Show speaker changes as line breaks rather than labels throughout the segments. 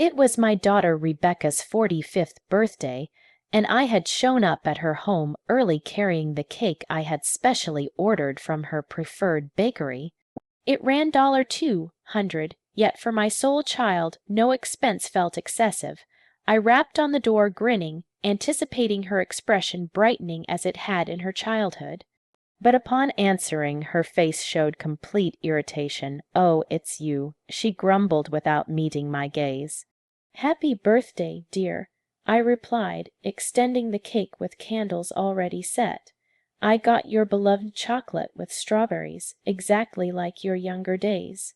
It was my daughter Rebecca's 45th birthday, and I had shown up at her home early carrying the cake I had specially ordered from her preferred bakery. It ran $200, yet for my sole child no expense felt excessive. I rapped on the door grinning, anticipating her expression brightening as it had in her childhood. But upon answering, her face showed complete irritation. "Oh, it's you," she grumbled without meeting my gaze. "Happy birthday, dear," I replied, extending the cake with candles already set. "I got your beloved chocolate with strawberries, exactly like your younger days."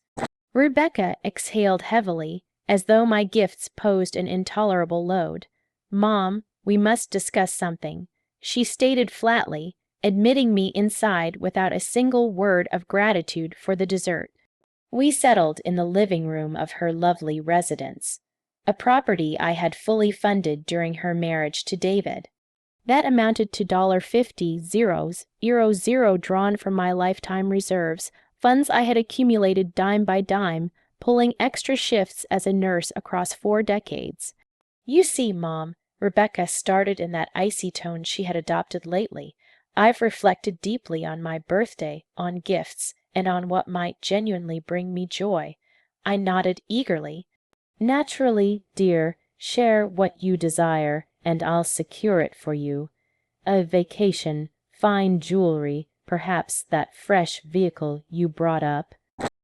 Rebecca exhaled heavily, as though my gifts posed an intolerable load. "Mom, we must discuss something," she stated flatly, admitting me inside without a single word of gratitude for the dessert. We settled in the living room of her lovely residence, a property I had fully funded during her marriage to David. That amounted to $50 drawn from my lifetime reserves, funds I had accumulated dime by dime, pulling extra shifts as a nurse across 4 decades. "You see, Mom," Rebecca started in that icy tone she had adopted lately, "I've reflected deeply on my birthday, on gifts, and on what might genuinely bring me joy." I nodded eagerly. "Naturally, dear, share what you desire, and I'll secure it for you. A vacation, fine jewelry, perhaps that fresh vehicle you brought up."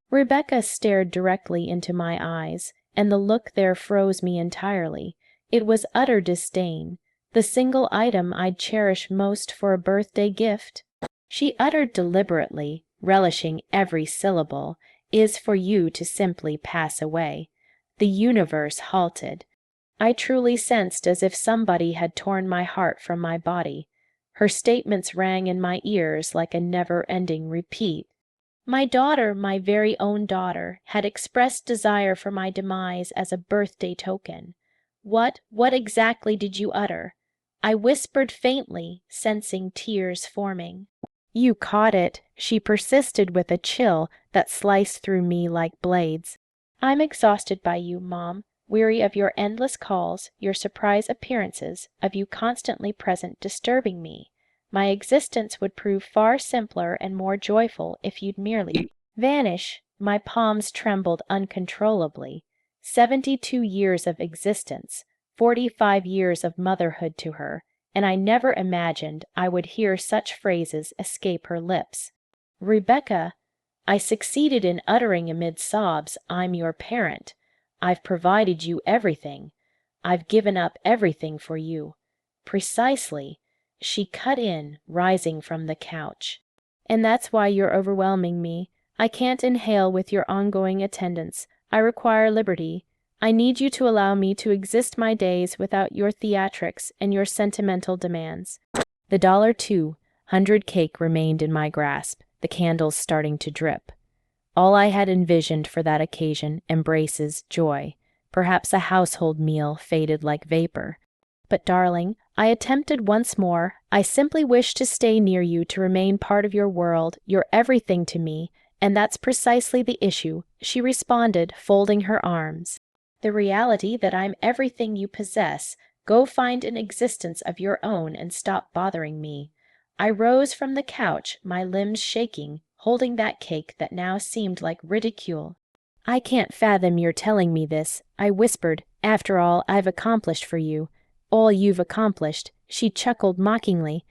Rebecca stared directly into my eyes, and the look there froze me entirely. It was utter disdain, the single item I'd cherish most for a birthday gift. She uttered deliberately, relishing every syllable, "is for you to simply pass away." The universe halted. I truly sensed as if somebody had torn my heart from my body. Her statements rang in my ears like a never-ending repeat. My daughter, my very own daughter, had expressed desire for my demise as a birthday token. What exactly did you utter?" I whispered faintly, sensing tears forming. "You caught it," she persisted with a chill that sliced through me like blades. "I'm exhausted by you, Mom, weary of your endless calls, your surprise appearances, of you constantly present disturbing me. My existence would prove far simpler and more joyful if you'd merely vanish." My palms trembled uncontrollably. 72 years of existence, 45 years of motherhood to her, and I never imagined I would hear such phrases escape her lips. "Rebecca," I succeeded in uttering amid sobs, "I'm your parent. I've provided you everything. I've given up everything for you." "Precisely," she cut in, rising from the couch. "And that's why you're overwhelming me. I can't inhale with your ongoing attendance. I require liberty. I need you to allow me to exist my days without your theatrics and your sentimental demands." The $200 cake remained in my grasp, the candles starting to drip. All I had envisioned for that occasion, embraces, joy, perhaps a household meal faded like vapor. "But darling," I attempted once more, "I simply wish to stay near you, to remain part of your world. You're everything to me, and that's precisely the issue," she responded, folding her arms. "The reality that I'm everything you possess. Go find an existence of your own and stop bothering me." I rose from the couch, my limbs shaking, holding that cake that now seemed like ridicule. "I can't fathom your telling me this," I whispered. "After all I've accomplished for you." "All you've accomplished," she chuckled mockingly.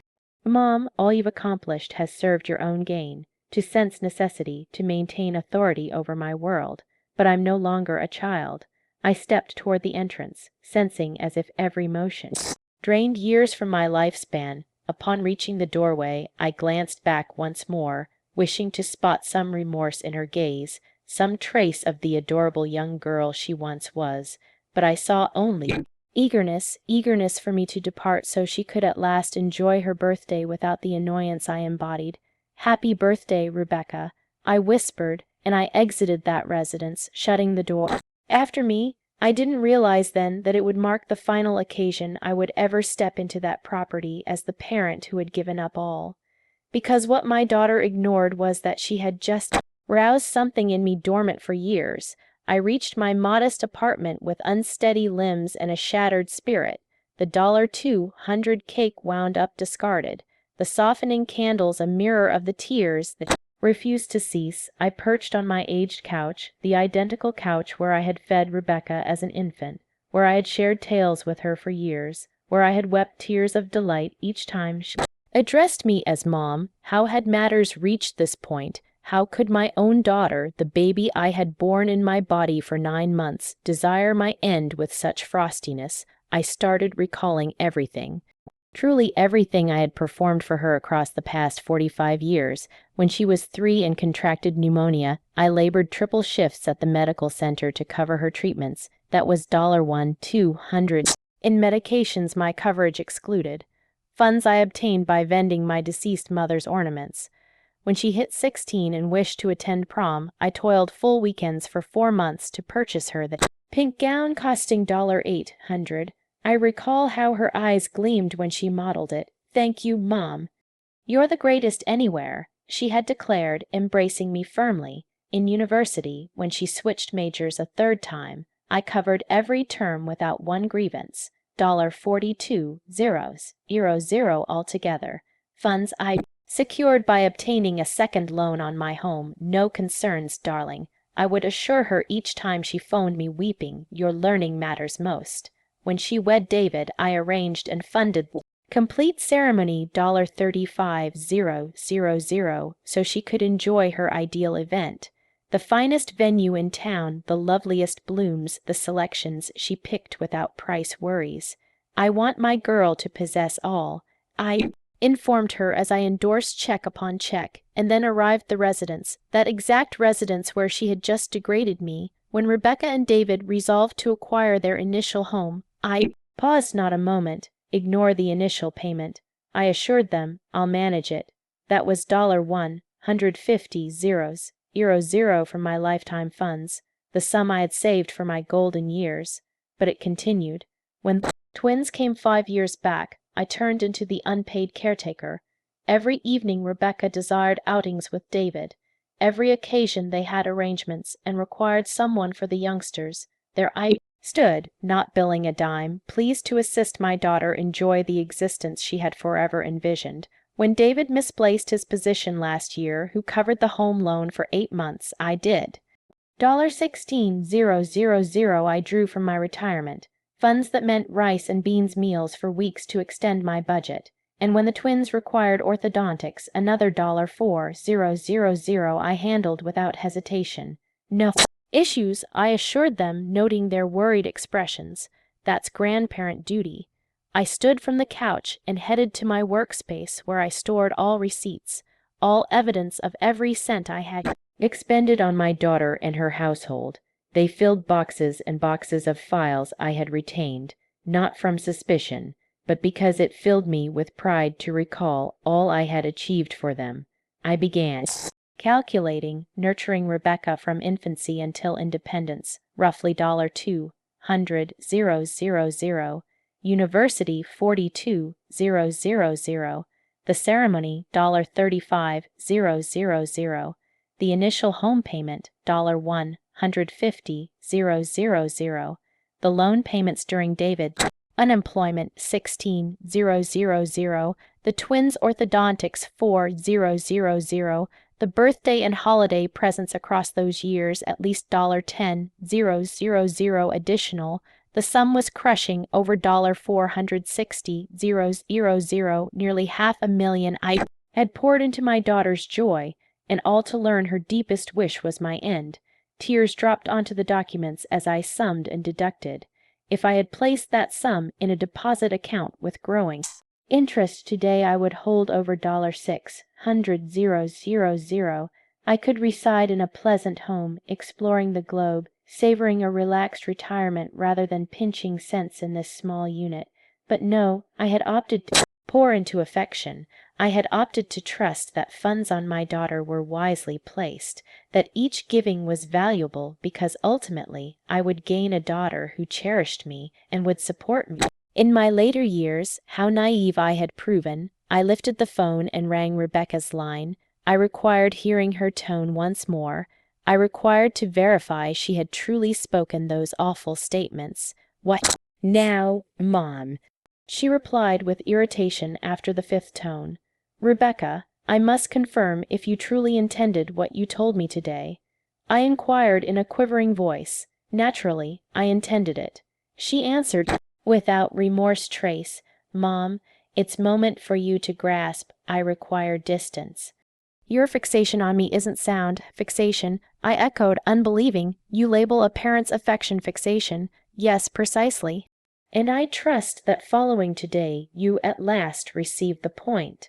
"Mom, all you've accomplished has served your own gain, to sense necessity, to maintain authority over my world. But I'm no longer a child." I stepped toward the entrance, sensing as if every motion drained years from my lifespan. Upon reaching the doorway, I glanced back once more, wishing to spot some remorse in her gaze, some trace of the adorable young girl she once was, but I saw only eagerness for me to depart so she could at last enjoy her birthday without the annoyance I embodied. "Happy birthday, Rebecca," I whispered, and I exited that residence, shutting the door after me. I didn't realize then that it would mark the final occasion I would ever step into that property as the parent who had given up all. Because what my daughter ignored was that she had just roused something in me dormant for years. I reached my modest apartment with unsteady limbs and a shattered spirit, the $200 cake wound up discarded, the softening candles a mirror of the tears that refused to cease. I perched on my aged couch, the identical couch where I had fed Rebecca as an infant, where I had shared tales with her for years, where I had wept tears of delight each time she addressed me as Mom. How had matters reached this point? How could my own daughter, the baby I had borne in my body for 9 months, desire my end with such frostiness? I started recalling everything. Truly everything I had performed for her across the past 45 years. When she was 3 and contracted pneumonia, I labored triple shifts at the medical center to cover her treatments. That was $200 in medications my coverage excluded. Funds I obtained by vending my deceased mother's ornaments. When she hit 16 and wished to attend prom, I toiled full weekends for 4 months to purchase her the pink gown costing $800. I recall how her eyes gleamed when she modeled it. "Thank you, Mom. You're the greatest anywhere," she had declared, embracing me firmly. In university, when she switched majors a 3rd time, I covered every term without one grievance. $42,000 altogether. Funds I secured by obtaining a second loan on my home. No concerns, darling. I would assure her each time she phoned me weeping, "Your learning matters most." When she wed David, I arranged and funded the complete ceremony, $35,000, so she could enjoy her ideal event. The finest venue in town, the loveliest blooms, the selections she picked without price worries. "I want my girl to possess all," I informed her as I endorsed check upon check, and then arrived the residence, that exact residence where she had just degraded me. When Rebecca and David resolved to acquire their initial home, I paused not a moment. "Ignore the initial payment," I assured them. "I'll manage it." That was $150 from my lifetime funds, the sum I had saved for my golden years. But it continued. When the twins came 5 years back, I turned into the unpaid caretaker. Every evening Rebecca desired outings with David. Every occasion they had arrangements and required someone for the youngsters. There I stood, not billing a dime, pleased to assist my daughter enjoy the existence she had forever envisioned. When David misplaced his position last year, who covered the home loan for 8 months, I did. $16,000 I drew from my retirement, funds that meant rice and beans meals for weeks to extend my budget. And when the twins required orthodontics, another $4,000 I handled without hesitation. "No issues," I assured them, noting their worried expressions. "That's grandparent duty." I stood from the couch and headed to my workspace where I stored all receipts, all evidence of every cent I had expended on my daughter and her household. They filled boxes and boxes of files I had retained, not from suspicion, but because it filled me with pride to recall all I had achieved for them. I began calculating, nurturing Rebecca from infancy until independence, roughly $200,000. University, $42,000. The ceremony, $35,000. The initial home payment, $150,000. The loan payments during David's unemployment, $16,000. The twins' orthodontics, $4,000. The birthday and holiday presents across those years, at least $10,000 additional. The sum was crushing, over $460,000, nearly $500,000 I had poured into my daughter's joy, and all to learn her deepest wish was my end. Tears dropped onto the documents as I summed and deducted. If I had placed that sum in a deposit account with growing interest today, I would hold over $600,000. I could reside in a pleasant home, exploring the globe, savoring a relaxed retirement rather than pinching cents in this small unit. But no, I had opted to pour into affection. I had opted to trust that funds on my daughter were wisely placed, that each giving was valuable because ultimately I would gain a daughter who cherished me and would support me. In my later years, how naive I had proven. I lifted the phone and rang Rebecca's line. I required hearing her tone once more. I required to verify she had truly spoken those awful statements. What now, Mom? She replied with irritation after the fifth tone. Rebecca, I must confirm if you truly intended what you told me today. I inquired in a quivering voice. Naturally, I intended it. She answered, without remorse trace, Mom, it's moment for you to grasp, I require distance. Your fixation on me isn't sound, fixation, I echoed, unbelieving. You label a parent's affection fixation. Yes, precisely. And I trust that following today, you at last receive the point.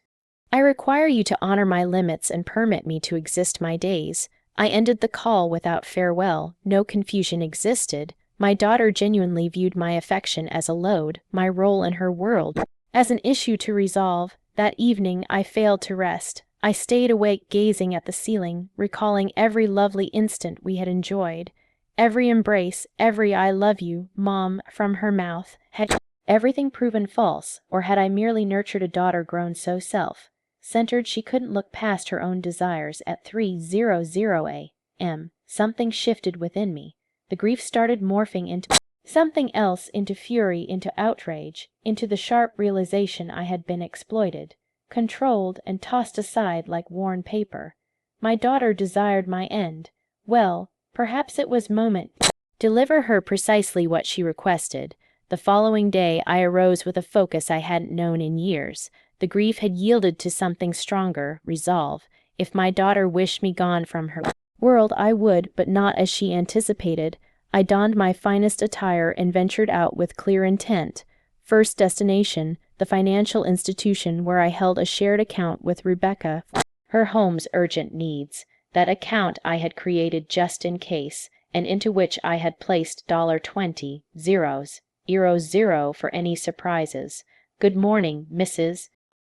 I require you to honor my limits and permit me to exist my days. I ended the call without farewell. No confusion existed. My daughter genuinely viewed my affection as a load, my role in her world as an issue to resolve. That evening I failed to rest. I stayed awake gazing at the ceiling, recalling every lovely instant we had enjoyed. Every embrace, every I love you, Mom, from her mouth. Had everything proven false, or had I merely nurtured a daughter grown so self-centered she couldn't look past her own desires? At 3:00 a.m., something shifted within me. The grief started morphing into something else, into fury, into outrage, into the sharp realization I had been exploited, controlled, and tossed aside like worn paper. My daughter desired my end. Well, perhaps it was moment to deliver her precisely what she requested. The following day I arose with a focus I hadn't known in years. The grief had yielded to something stronger, resolve. If my daughter wished me gone from her world, I would, but not as she anticipated. I donned my finest attire and ventured out with clear intent. First destination, the financial institution where I held a shared account with Rebecca for her home's urgent needs. That account I had created just in case, and into which I had placed $20, €0 for any surprises. Good morning, Mrs.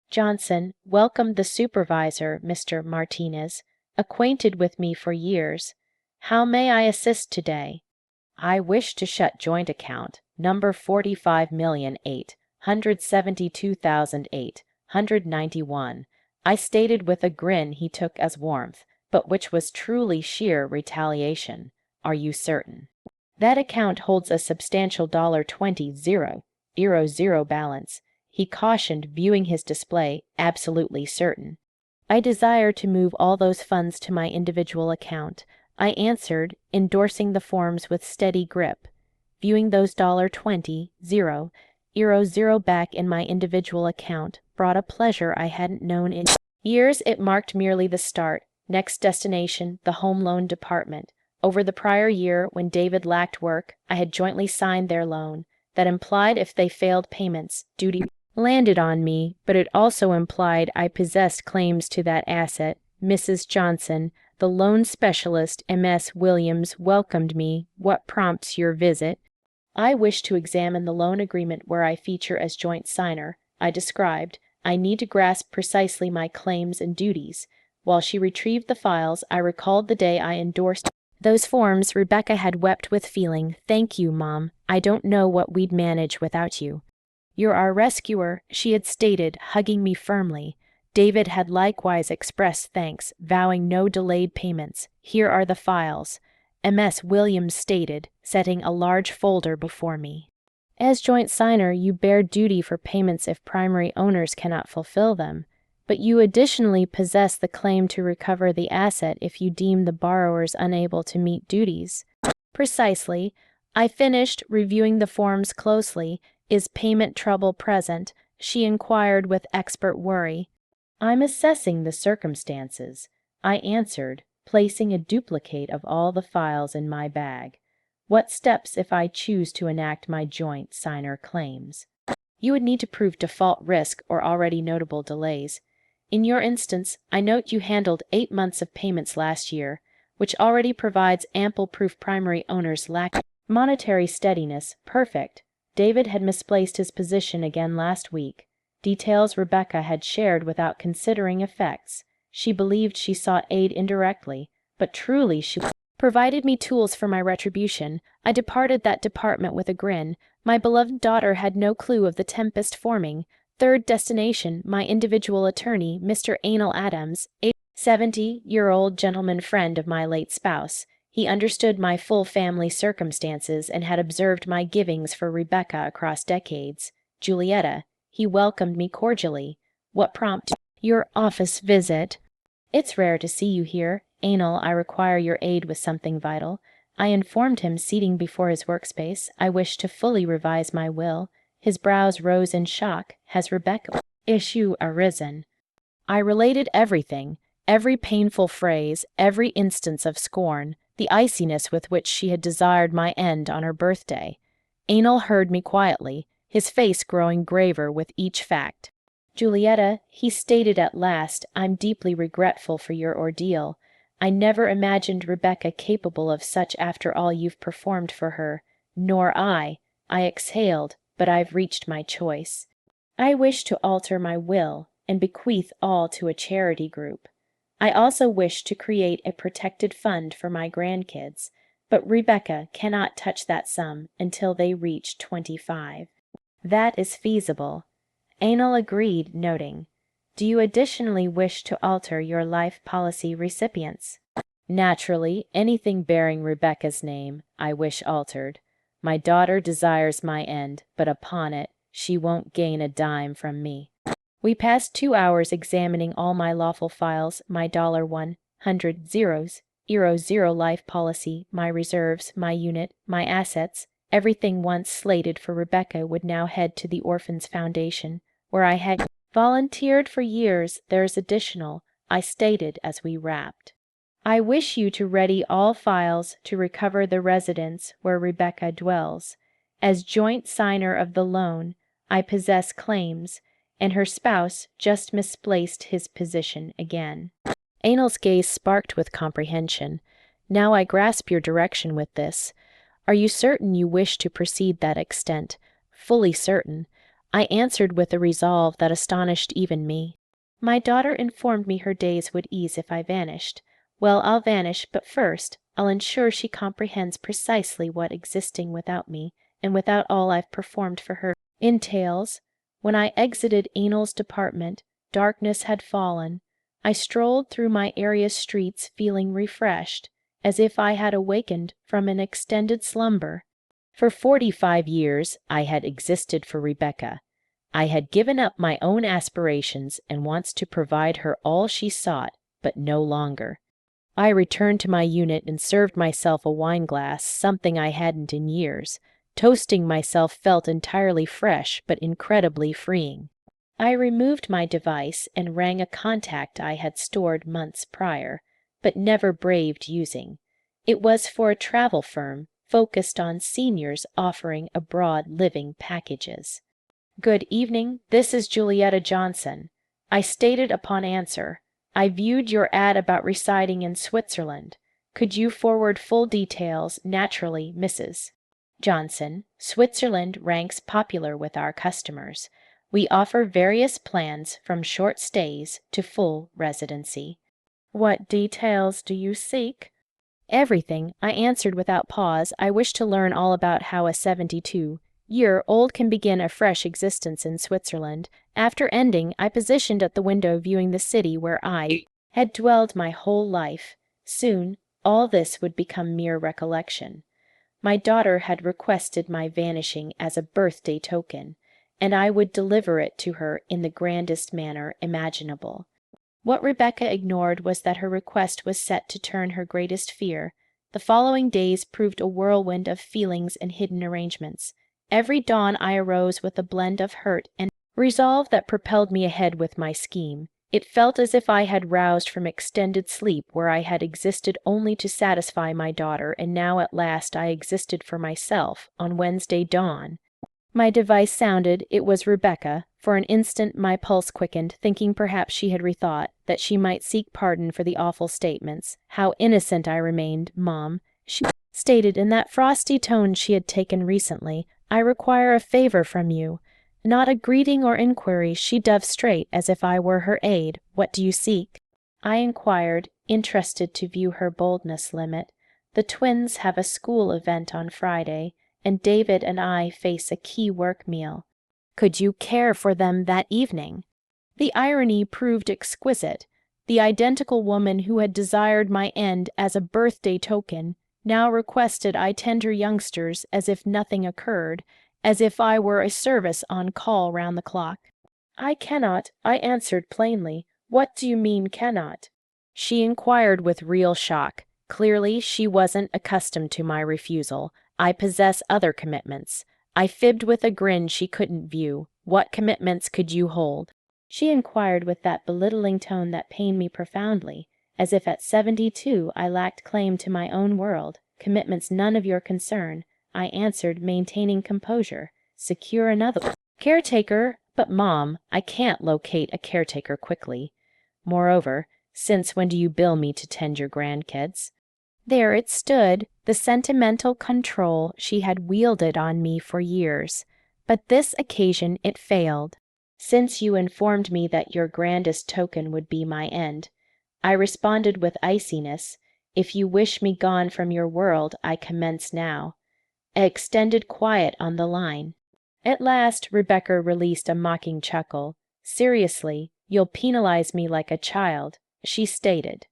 Johnson, welcomed the supervisor, Mr. Martinez, acquainted with me for years. How may I assist today? I wish to shut joint account, number 45,872,891. I stated with a grin he took as warmth, but which was truly sheer retaliation. Are you certain? That account holds a substantial $20,000 balance, he cautioned, viewing his display. Absolutely certain. I desire to move all those funds to my individual account, I answered, endorsing the forms with steady grip. Viewing those $20,000 back in my individual account brought a pleasure I hadn't known in years. It marked merely the start. Next destination, the home loan department. Over the prior year, when David lacked work, I had jointly signed their loan. That implied if they failed payments, duty landed on me, but it also implied I possessed claims to that asset. Mrs. Johnson, the loan specialist, M.S. Williams, welcomed me. What prompts your visit? I wish to examine the loan agreement where I feature as joint signer. I described. I need to grasp precisely my claims and duties. While she retrieved the files, I recalled the day I endorsed those forms. Rebecca had wept with feeling. Thank you, Mom. I don't know what we'd manage without you. You're our rescuer, she had stated, hugging me firmly. David had likewise expressed thanks, vowing no delayed payments. Here are the files, M.S. Williams stated, setting a large folder before me. As joint signer, you bear duty for payments if primary owners cannot fulfill them, but you additionally possess the claim to recover the asset if you deem the borrowers unable to meet duties. Precisely. I finished, reviewing the forms closely. Is payment trouble present? She inquired with expert worry. I'm assessing the circumstances, I answered, placing a duplicate of all the files in my bag. What steps if I choose to enact my joint signer claims? You would need to prove default risk or already notable delays. In your instance, I note you handled 8 months of payments last year, which already provides ample proof primary owners lack monetary steadiness. Perfect. David had misplaced his position again last week. Details Rebecca had shared without considering effects. She believed she sought aid indirectly, but truly she provided me tools for my retribution. I departed that department with a grin. My beloved daughter had no clue of the tempest forming. Third destination, my individual attorney, Mr. Anal Adams, 70-year-old gentleman friend of my late spouse. He understood my full family circumstances and had observed my givings for Rebecca across decades. Julietta, he welcomed me cordially. What prompted your office visit? It's rare to see you here. Anal, I require your aid with something vital. I informed him, seating before his workspace. I wish to fully revise my will. His brows rose in shock. Has Rebecca's issue arisen? I related everything, every painful phrase, every instance of scorn, the iciness with which she had desired my end on her birthday. Anal heard me quietly, his face growing graver with each fact. Julietta, he stated at last, I'm deeply regretful for your ordeal. I never imagined Rebecca capable of such after all you've performed for her. Nor I. I exhaled, but I've reached my choice. I wish to alter my will and bequeath all to a charity group. I also wish to create a protected fund for my grandkids, but Rebecca cannot touch that sum until they reach 25. That is feasible. Anal agreed, noting, do you additionally wish to alter your life policy recipients? Naturally, anything bearing Rebecca's name, I wish altered. My daughter desires my end, but upon it, she won't gain a dime from me. We passed 2 hours examining all my lawful files, my $100 life policy, my reserves, my unit, my assets. Everything once slated for Rebecca would now head to the Orphans Foundation, where I had volunteered for years. There's additional, I stated as we wrapped. I wish you to ready all files to recover the residence where Rebecca dwells. As joint signer of the loan, I possess claims, and her spouse just misplaced his position again. Anal's gaze sparked with comprehension. Now I grasp your direction with this. Are you certain you wish to proceed that extent? Fully certain. I answered with a resolve that astonished even me. My daughter informed me her days would ease if I vanished. Well, I'll vanish, but first, I'll ensure she comprehends precisely what existing without me, and without all I've performed for her, entails. When I exited Anal's department, darkness had fallen. I strolled through my area streets feeling refreshed, as if I had awakened from an extended slumber. For 45 years I had existed for Rebecca. I had given up my own aspirations and wants to provide her all she sought, but no longer. I returned to my unit and served myself a wine-glass, something I hadn't in years. Toasting myself felt entirely fresh, but incredibly freeing. I removed my device and rang a contact I had stored months prior, but never braved using. It was for a travel firm focused on seniors offering abroad living packages. Good evening, this is Julietta Johnson. I stated upon answer, I viewed your ad about residing in Switzerland. Could you forward full details? Naturally, Mrs. Johnson. Switzerland ranks popular with our customers. We offer various plans from short stays to full residency. What details do you seek? Everything, I answered without pause. I wish to learn all about how a 72-year-old can begin a fresh existence in Switzerland. After ending, I positioned at the window viewing the city where I had dwelled my whole life. Soon, all this would become mere recollection. My daughter had requested my vanishing as a birthday token, and I would deliver it to her in the grandest manner imaginable. What Rebecca ignored was that her request was set to turn her greatest fear. The following days proved a whirlwind of feelings and hidden arrangements. Every dawn I arose with a blend of hurt and resolve that propelled me ahead with my scheme. It felt as if I had roused from extended sleep where I had existed only to satisfy my daughter, and now at last I existed for myself. On Wednesday dawn, my device sounded. It was Rebecca. For an instant my pulse quickened, thinking perhaps she had rethought, that she might seek pardon for the awful statements. How innocent I remained, Mom, she stated in that frosty tone she had taken recently. I require a favor from you. Not a greeting or inquiry, she dove straight as if I were her aide. What do you seek? I inquired, interested to view her boldness limit. The twins have a school event on Friday, and David and I face a key work meal. Could you care for them that evening? The irony proved exquisite. The identical woman who had desired my end as a birthday token now requested I tend her youngsters as if nothing occurred, as if I were a service on call round the clock. "I cannot," I answered plainly. "What do you mean, cannot?" She inquired with real shock. Clearly, she wasn't accustomed to my refusal. "I possess other commitments." I fibbed with a grin she couldn't view. "What commitments could you hold?" She inquired with that belittling tone that pained me profoundly, as if at 72 I lacked claim to my own world. "Commitments none of your concern," I answered, maintaining composure. "Secure another caretaker, but Mom, I can't locate a caretaker quickly. Moreover, since when do you bill me to tend your grandkids?" There it stood, the sentimental control she had wielded on me for years. But this occasion it failed. "Since you informed me that your grandest token would be my end," I responded with iciness, "if you wish me gone from your world, I commence now." Extended quiet on the line. At last Rebecca released a mocking chuckle. "Seriously, you'll penalize me like a child," she stated.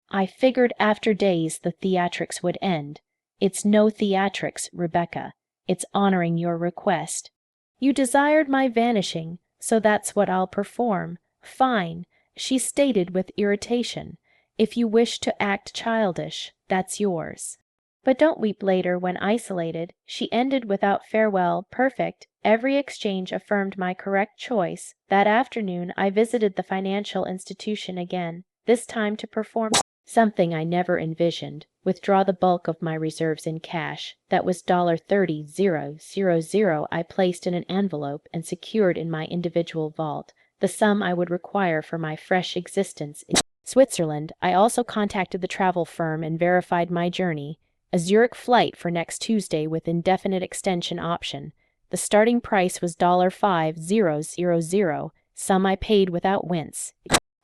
I figured after days the theatrics would end. "It's no theatrics, Rebecca. It's honoring your request. You desired my vanishing, so that's what I'll perform." "Fine," she stated with irritation. "If you wish to act childish, that's yours. But don't weep later when isolated." She ended without farewell. Perfect. Every exchange affirmed my correct choice. That afternoon I visited the financial institution again, this time to perform something I never envisioned: withdraw the bulk of my reserves in cash. That was $30,000 I placed in an envelope and secured in my individual vault, the sum I would require for my fresh existence in Switzerland. I also contacted the travel firm and verified my journey. A Zurich flight for next Tuesday with indefinite extension option. The starting price was $5,000, sum I paid without wince.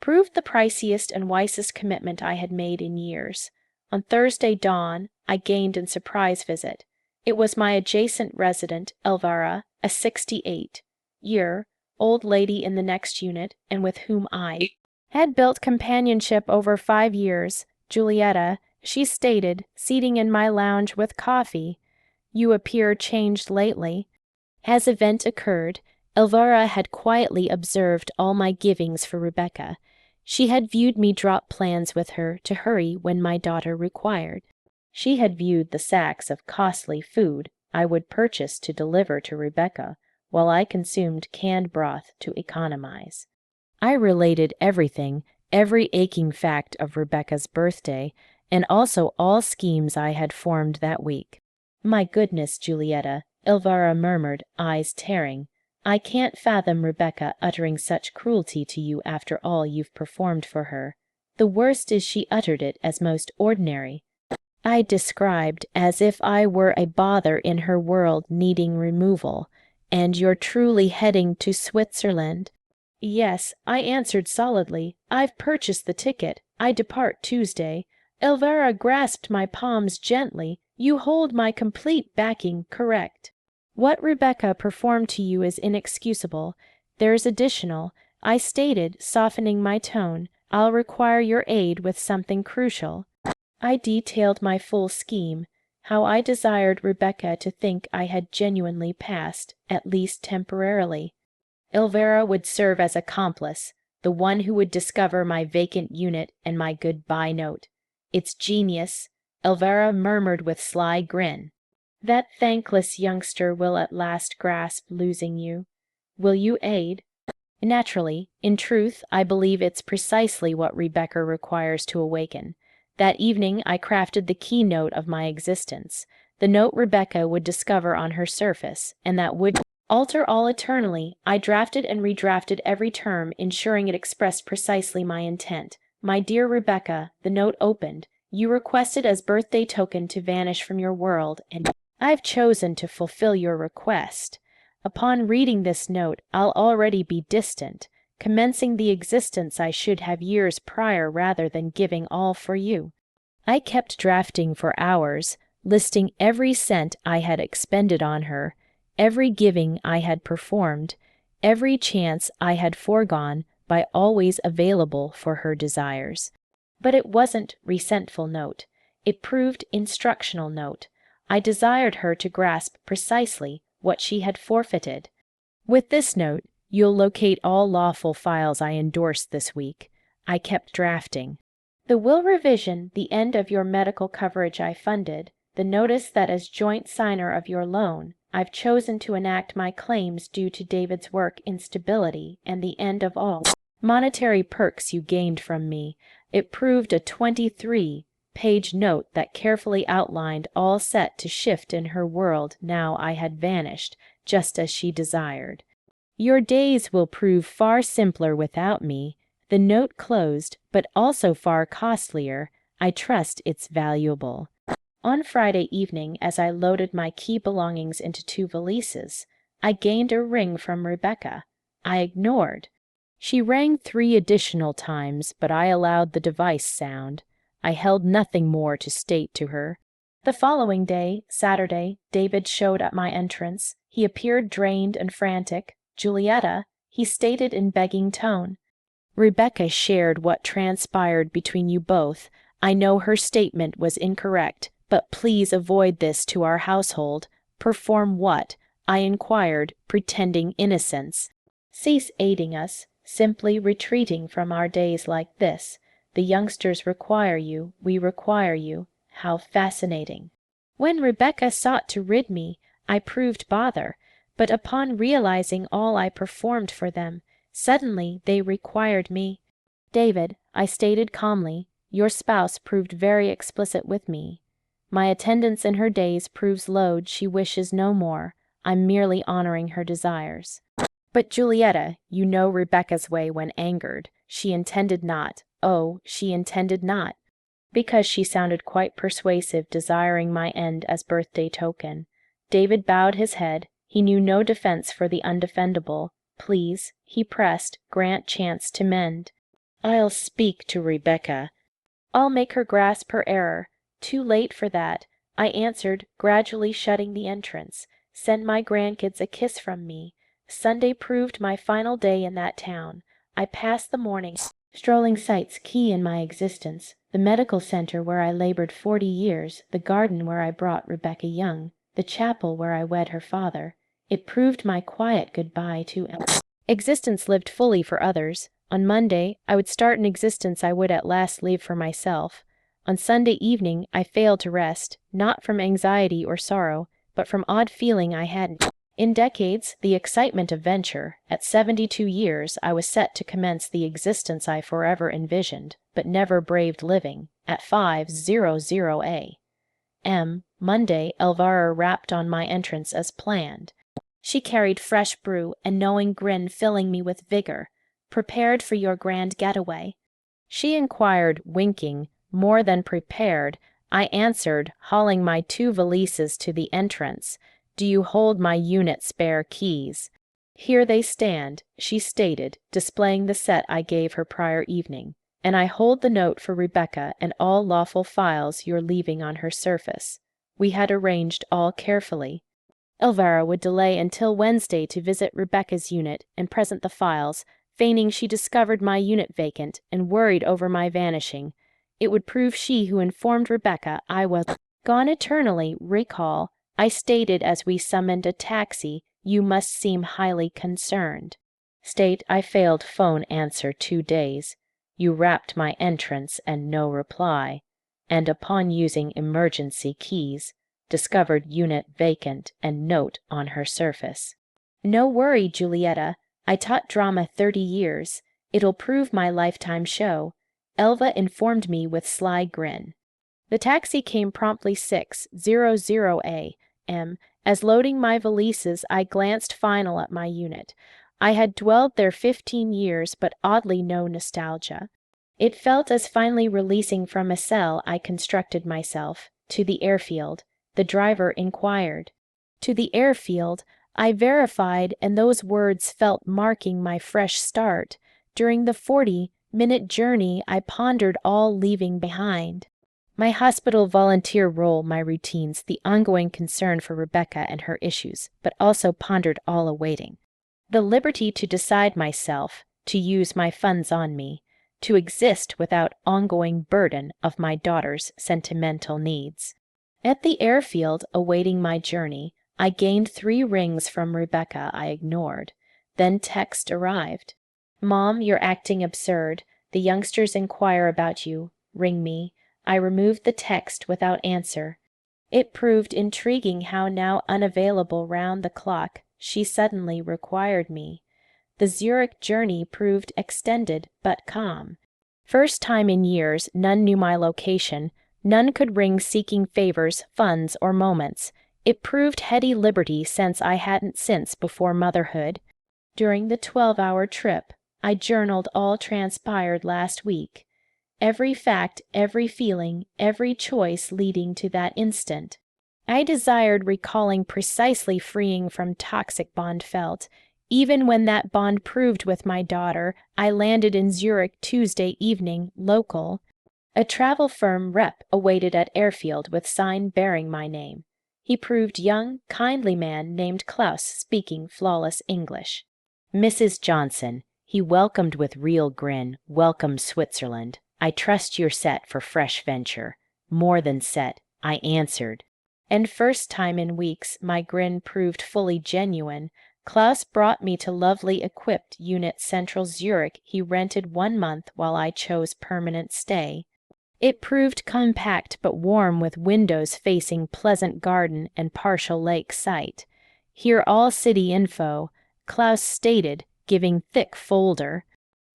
Proved the priciest and wisest commitment I had made in years. On Thursday dawn, I gained a surprise visit. It was my adjacent resident, Elvira, a 68-year-old lady in the next unit, and with whom I had built companionship over 5 years. "Julietta," she stated, seating in my lounge with coffee, "you appear changed lately." As event occurred, Elvira had quietly observed all my givings for Rebecca. She had viewed me drop plans with her to hurry when my daughter required. She had viewed the sacks of costly food I would purchase to deliver to Rebecca, while I consumed canned broth to economize. I related everything, every aching fact of Rebecca's birthday, and also all schemes I had formed that week. "My goodness, Julietta," Elvira murmured, eyes tearing. "I can't fathom Rebecca uttering such cruelty to you after all you've performed for her. The worst is she uttered it as most ordinary." I described as if I were a bother in her world needing removal. "And you're truly heading to Switzerland?" "Yes," I answered solidly. "I've purchased the ticket. I depart Tuesday." Elvira grasped my palms gently. "You hold my complete backing, correct. What Rebecca performed to you is inexcusable. There's additional," I stated, softening my tone. "I'll require your aid with something crucial." I detailed my full scheme, how I desired Rebecca to think I had genuinely passed, at least temporarily. Elvira would serve as accomplice, the one who would discover my vacant unit and my goodbye note. "It's genius," Elvira murmured with sly grin. "That thankless youngster will at last grasp losing you. Will you aid?" "Naturally. In truth, I believe it's precisely what Rebecca requires to awaken." That evening I crafted the keynote of my existence, the note Rebecca would discover on her surface, and that would alter all eternally. I drafted and redrafted every term, ensuring it expressed precisely my intent. "My dear Rebecca," the note opened, "you requested as birthday token to vanish from your world, and I've chosen to fulfill your request. Upon reading this note, I'll already be distant, commencing the existence I should have years prior rather than giving all for you." I kept drafting for hours, listing every cent I had expended on her, every giving I had performed, every chance I had foregone, by always available for her desires. But it wasn't resentful note. It proved instructional note. I desired her to grasp precisely what she had forfeited. With this note, you'll locate all lawful files I endorsed this week. I kept drafting. The will revision, the end of your medical coverage I funded, the notice that as joint signer of your loan, I've chosen to enact my claims due to David's work instability, and the end of all monetary perks you gained from me. It proved a 23-page note that carefully outlined all set to shift in her world now I had vanished, just as she desired. Your days will prove far simpler without me. The note closed, but also far costlier. I trust it's valuable. On Friday evening, as I loaded my key belongings into 2 valises, I gained a ring from Rebecca. I ignored. She rang 3 additional times, but I allowed the device sound. I held nothing more to state to her. The following day, Saturday, David showed at my entrance. He appeared drained and frantic. Julietta, he stated in begging tone. Rebecca shared what transpired between you both. I know her statement was incorrect, but please avoid this to our household. Perform what? I inquired, pretending innocence. Cease aiding us, simply retreating from our days like this. The youngsters require you, we require you. How fascinating. When Rebecca sought to rid me, I proved bother, but upon realizing all I performed for them, suddenly they required me. David, I stated calmly, your spouse proved very explicit with me. My attendance in her days proves load she wishes no more. I'm merely honoring her desires. But Julietta, you know Rebecca's way when angered. She intended not. Oh, she intended not. Because she sounded quite persuasive, desiring my end as birthday token. David bowed his head. He knew no defense for the undefendable. Please, he pressed, grant chance to mend. I'll speak to Rebecca. I'll make her grasp her error. Too late for that, I answered, gradually shutting the entrance. Send my grandkids a kiss from me. Sunday proved my final day in that town. I passed the morning strolling sights key in my existence, the medical center where I labored 40 years, the garden where I brought Rebecca young, the chapel where I wed her father. It proved my quiet goodbye to existence lived fully for others. On Monday, I would start an existence I would at last leave for myself. On Sunday evening, I failed to rest, not from anxiety or sorrow, but from odd feeling I hadn't. In decades, the excitement of venture. At 72 years, I was set to commence the existence I forever envisioned, but never braved living, at 5:00 a.m. Monday, Elvira rapped on my entrance as planned. She carried fresh brew, a knowing grin filling me with vigor. Prepared for your grand getaway? She inquired, winking. More than prepared, I answered, hauling my 2 valises to the entrance. Do you hold my unit spare keys? Here they stand, she stated, displaying the set I gave her prior evening. And I hold the note for Rebecca and all lawful files you're leaving on her surface. We had arranged all carefully. Elvira would delay until Wednesday to visit Rebecca's unit and present the files, feigning she discovered my unit vacant and worried over my vanishing. It would prove she who informed Rebecca I was gone eternally. Recall, I stated as we summoned a taxi, you must seem highly concerned. State I failed phone answer 2 days. You rapped my entrance and no reply. And upon using emergency keys, discovered unit vacant and note on her surface. No worry, Julietta. I taught drama 30 years. It'll prove my lifetime show. Elva informed me with sly grin. The taxi came promptly 6:00 a.m. As loading my valises, I glanced final at my unit. I had dwelled there 15 years, but oddly no nostalgia. It felt as finally releasing from a cell I constructed myself. To the airfield, the driver inquired. To the airfield, I verified, and those words felt marking my fresh start. During the 40-minute journey, I pondered all leaving behind. My hospital volunteer role, my routines, the ongoing concern for Rebecca and her issues, but also pondered all awaiting. The liberty to decide myself, to use my funds on me, to exist without ongoing burden of my daughter's sentimental needs. At the airfield awaiting my journey, I gained 3 rings from Rebecca I ignored. Then text arrived. Mom, you're acting absurd. The youngsters inquire about you. Ring me. I removed the text without answer. It proved intriguing how now unavailable round the clock, she suddenly required me. The Zurich journey proved extended but calm. First time in years none knew my location, none could ring seeking favors, funds, or moments. It proved heady liberty since I hadn't since before motherhood. During the 12-hour trip, I journaled all transpired last week. Every fact, every feeling, every choice leading to that instant. I desired recalling precisely freeing from toxic bond felt. Even when that bond proved with my daughter, I landed in Zurich Tuesday evening, local. A travel firm rep awaited at airfield with sign bearing my name. He proved young, kindly man named Klaus speaking flawless English. Mrs. Johnson, he welcomed with real grin, welcome Switzerland. I trust you're set for fresh venture. More than set, I answered. And first time in weeks my grin proved fully genuine. Klaus brought me to lovely equipped Unit Central Zurich he rented 1 month while I chose permanent stay. It proved compact but warm with windows facing pleasant garden and partial lake sight. Here all city info, Klaus stated, giving thick folder.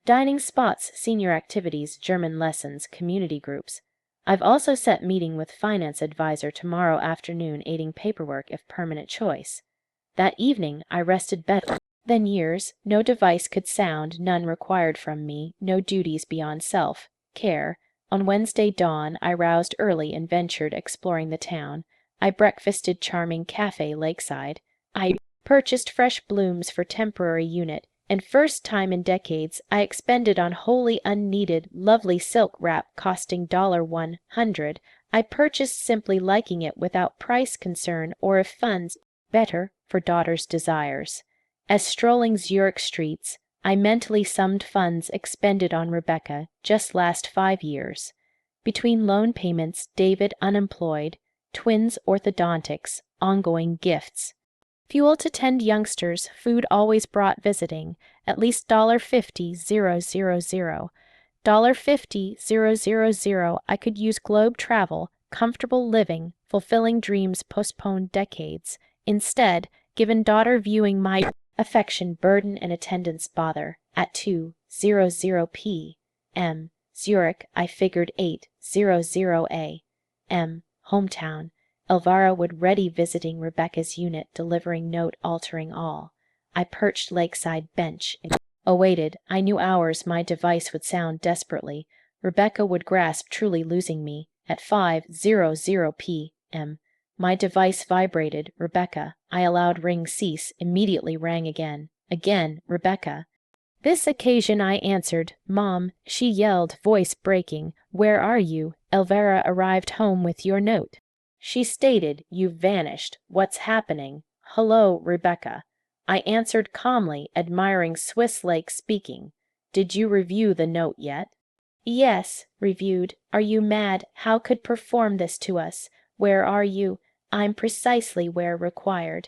Dining spots, senior activities, German lessons, community groups. I've also set meeting with finance advisor tomorrow afternoon aiding paperwork if permanent choice. That evening I rested better than years, no device could sound, none required from me, no duties beyond self, care. On Wednesday dawn I roused early and ventured exploring the town. I breakfasted charming cafe lakeside. I purchased fresh blooms for temporary unit, and first time in decades I expended on wholly unneeded, lovely silk wrap costing $100. I purchased simply liking it without price concern or if funds better for daughter's desires. As strolling Zurich streets, I mentally summed funds expended on Rebecca just last 5 years. Between loan payments, David unemployed, twins orthodontics, ongoing gifts. Fuel to tend youngsters, food always brought visiting, at least $50,000. $50,000 I could use globe travel, comfortable living, fulfilling dreams postponed decades. Instead, given daughter viewing my affection burden and attendance bother at 2:00 p.m. Zurich, I figured 8:00 a.m. Hometown. Elvira would ready visiting Rebecca's unit, delivering note altering all. I perched lakeside bench and awaited. I knew hours my device would sound desperately. Rebecca would grasp, truly losing me. At 5:00 p.m. My device vibrated. Rebecca. I allowed ring cease. Immediately rang again. Again, Rebecca. This occasion I answered. Mom, she yelled, voice breaking. Where are you? Elvira arrived home with your note. She stated, you've vanished. What's happening? Hello, Rebecca. I answered calmly, admiring Swiss Lake speaking. Did you review the note yet? Yes, reviewed. Are you mad? How could perform this to us? Where are you? I'm precisely where required.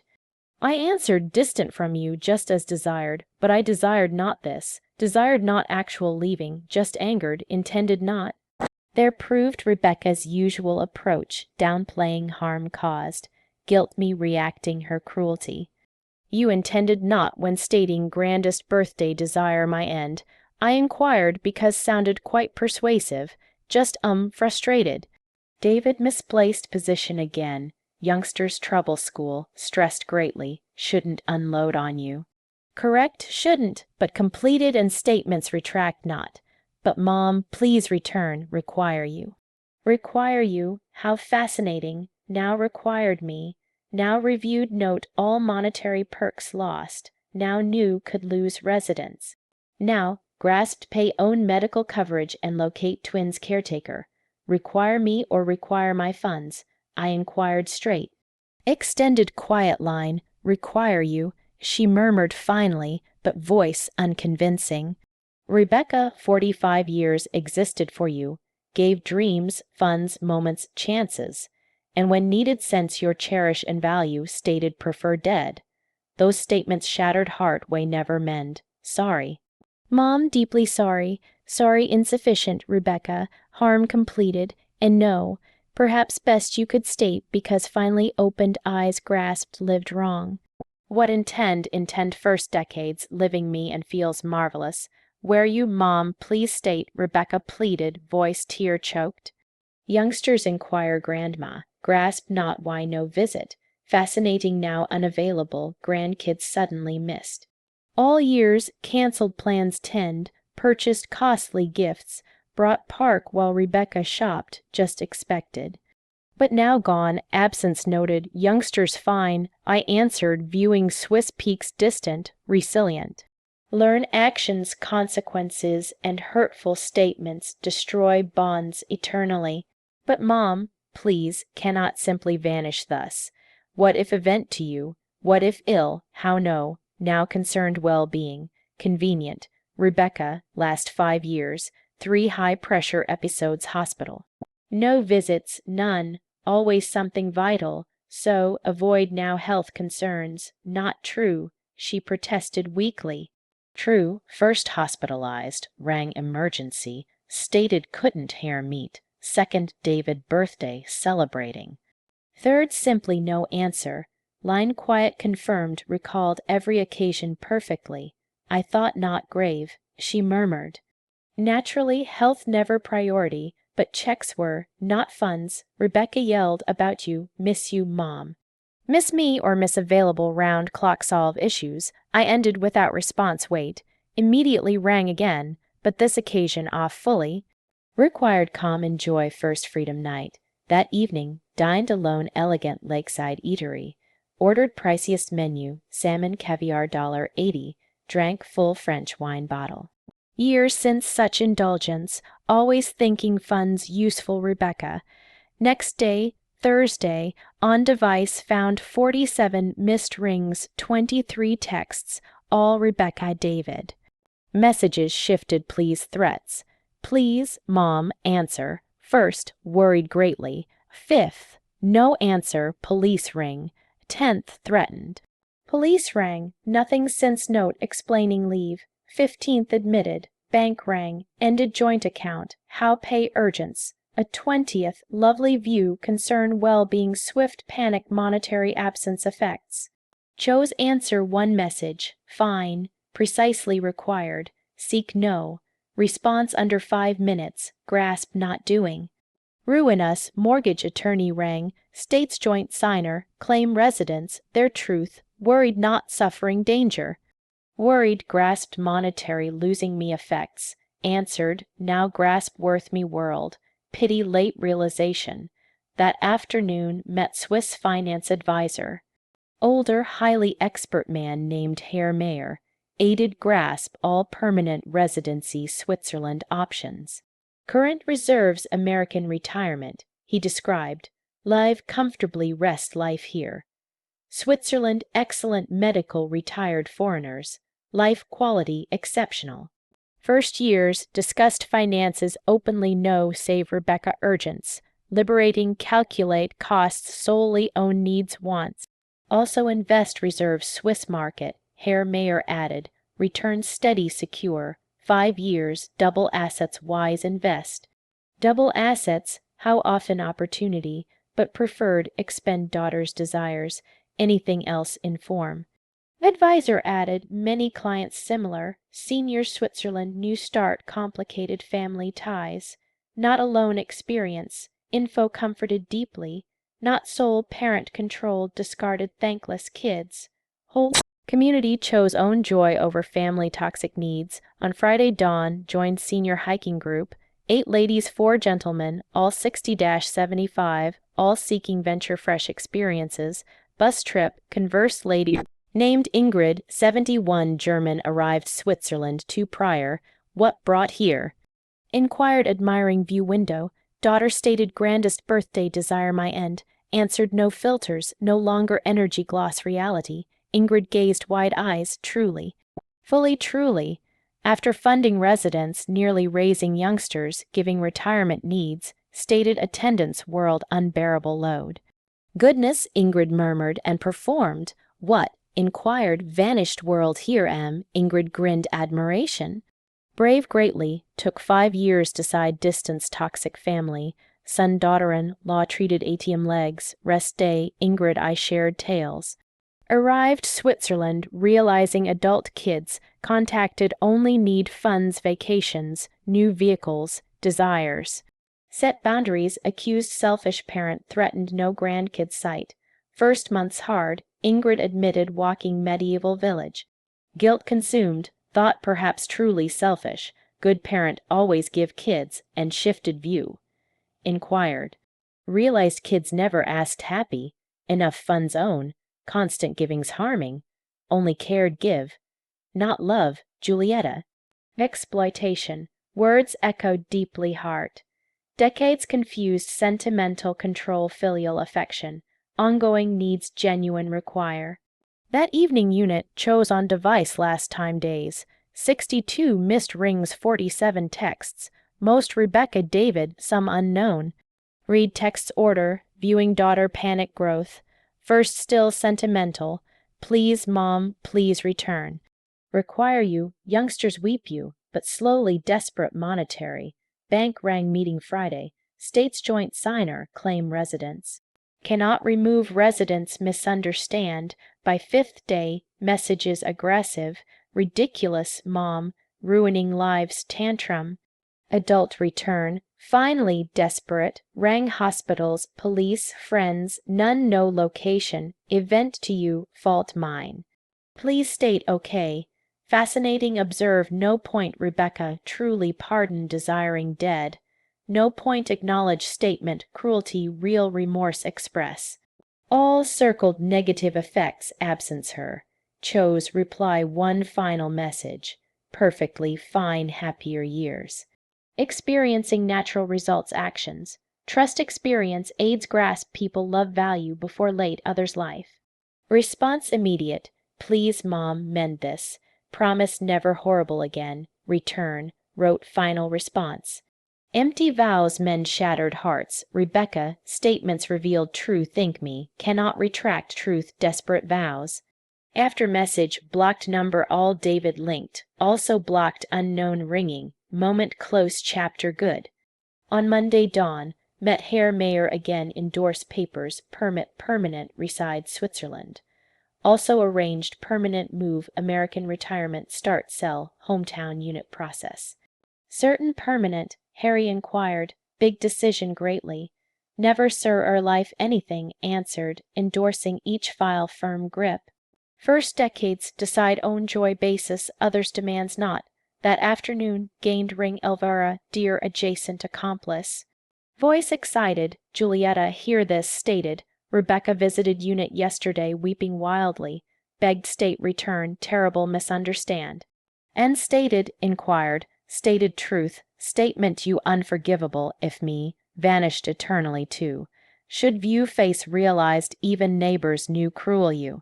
I answered distant from you, just as desired, but I desired not this, desired not actual leaving, just angered, intended not. There proved Rebecca's usual approach, downplaying harm caused, guilt me reacting her cruelty. You intended not when stating grandest birthday desire my end. I inquired because sounded quite persuasive, just frustrated. David misplaced position again. Youngsters trouble school, stressed greatly, shouldn't unload on you. Correct, shouldn't, but completed and statements retract not. But Mom, please return, require you. Require you, how fascinating, now required me, now reviewed note all monetary perks lost, now knew could lose residence. Now, grasped pay own medical coverage and locate twins caretaker. Require me or require my funds? I inquired straight. Extended quiet line, require you, she murmured finally, but voice unconvincing. Rebecca, 45 years, existed for you, gave dreams, funds, moments, chances, and when needed sense your cherish and value, stated prefer dead. Those statements shattered heart way never mend. Sorry. Mom, deeply sorry. Sorry insufficient, Rebecca, harm completed, and no, perhaps best you could state because finally opened eyes grasped lived wrong. What intend first decades, living me and feels marvelous. Where you, Mom, please state, Rebecca pleaded, voice tear-choked. Youngsters inquire Grandma, grasp not why no visit. Fascinating now unavailable, grandkids suddenly missed. All years, cancelled plans tend, purchased costly gifts, brought park while Rebecca shopped, just expected. But now gone, absence noted, youngsters fine, I answered, viewing Swiss peaks distant, resilient. Learn actions, consequences, and hurtful statements destroy bonds eternally. But Mom, please, cannot simply vanish thus. What if event to you? What if ill? How no? Now concerned well-being. Convenient. Rebecca, last 5 years, 3 high-pressure episodes hospital. No visits, none. Always something vital. So, avoid now health concerns. Not true, she protested weakly. True, first hospitalized, rang emergency, stated couldn't hair meet. Second David birthday, celebrating. Third simply no answer. Line quiet confirmed, recalled every occasion perfectly. I thought not grave, she murmured. Naturally, health never priority, but checks were, not funds. Rebecca yelled about you, miss you, Mom. Miss me or miss available round clock solve issues. I ended without response wait. Immediately rang again, but this occasion off fully. Required calm and joy first freedom night. That evening, dined alone elegant lakeside eatery. Ordered priciest menu, salmon caviar $1.80. Drank full French wine bottle. Years since such indulgence, always thinking funds useful Rebecca. Next day, Thursday, on device found 47 missed rings, 23 texts, all Rebecca David. Messages shifted please threats. Please, Mom, answer. First, worried greatly. Fifth, no answer, police ring. 10th, threatened. Police rang, nothing since note explaining leave. 15th, admitted. Bank rang, ended joint account. How pay urgence. A 20th, lovely view, concern well-being, swift panic monetary absence effects. Chose answer one message, fine, precisely required, seek no. Response under 5 minutes, grasp not doing. Ruin us, mortgage attorney rang, states joint signer, claim residence, their truth, worried not suffering danger. Worried grasped monetary losing me effects, answered, now grasp worth me world, pity late realization. That afternoon met Swiss finance advisor. Older, highly expert man named Herr Mayer, aided grasp all permanent residency Switzerland options. Current reserves American retirement, he described. Live comfortably rest life here. Switzerland excellent medical retired foreigners. Life quality exceptional. First years discussed finances openly no save Rebecca urgence. Liberating calculate costs solely own needs wants. Also invest reserves Swiss market, Herr Mayer added, return steady secure, 5 years, double assets wise invest. Double assets, how often opportunity, but preferred expend daughter's desires, anything else inform. Advisor added, many clients similar, senior Switzerland new start complicated family ties. Not alone experience, info comforted deeply, not sole parent controlled discarded thankless kids. Whole community chose own joy over family toxic needs. On Friday dawn, joined senior hiking group. 8 ladies, 4 gentlemen, all 60-75, all seeking venture fresh experiences. Bus trip, converse lady. Named Ingrid, 71 German arrived Switzerland 2 prior. What brought here? Inquired admiring view window. Daughter stated grandest birthday desire my end. Answered no filters, no longer energy gloss reality. Ingrid gazed wide eyes, truly. Fully truly. After funding residents, nearly raising youngsters, giving retirement needs, stated attendance whirled unbearable load. Goodness, Ingrid murmured and performed. What? Inquired, vanished world here am, Ingrid grinned admiration. Brave greatly, took 5 years decide distance toxic family, son daughterin, law treated ATM legs, rest day, Ingrid I shared tales. Arrived Switzerland, realizing adult kids, contacted only need funds vacations, new vehicles, desires. Set boundaries, accused selfish parent threatened no grandkid sight. First month's hard, Ingrid admitted walking medieval village. Guilt consumed, thought perhaps truly selfish, good parent always give kids, and shifted view. Inquired. Realized kids never asked happy, enough funds own, constant giving's harming, only cared give. Not love, Julietta. Exploitation, words echoed deeply heart. Decades confused sentimental control filial affection, ongoing needs genuine require. That evening unit chose on device last time days, 62 missed rings 47 texts, most Rebecca David, some unknown. Read text's order, viewing daughter panic growth. First still sentimental, please mom, please return. Require you, youngsters weep you, but slowly desperate monetary. Bank rang meeting Friday, states joint signer, claim residence. Cannot remove residence misunderstand, by 5th day, messages aggressive, ridiculous, mom, ruining lives tantrum. Adult return, finally desperate, rang hospitals, police, friends, none know location, event to you, fault mine. Please state okay. Fascinating observe no point Rebecca truly pardon desiring dead. No point acknowledge statement cruelty real remorse express. All circled negative effects absence her. Chose reply one final message. Perfectly fine happier years. Experiencing natural results actions. Trust experience aids grasp people love value before late others' life. Response immediate. Please mom mend this. Promise never horrible again. Return. Wrote final response. Empty vows mend shattered hearts. Rebecca, statements revealed true think me. Cannot retract truth desperate vows. After message, blocked number all David linked. Also blocked unknown ringing. Moment close chapter good. On Monday dawn, met Herr Mayor again endorse papers, permit permanent reside Switzerland. Also arranged permanent move American retirement start sell hometown unit process. Certain permanent, Harry inquired, big decision greatly. Never sir or life anything, answered, endorsing each file firm grip. First decades decide own joy basis, others demands not. That afternoon gained ring Elvira, dear adjacent accomplice. Voice excited, Julietta hear this stated. Rebecca visited unit yesterday weeping wildly. Begged state return, terrible misunderstand. And stated, inquired, stated truth, statement you unforgivable, if me, vanished eternally too. Should view face realized even neighbors knew cruel you.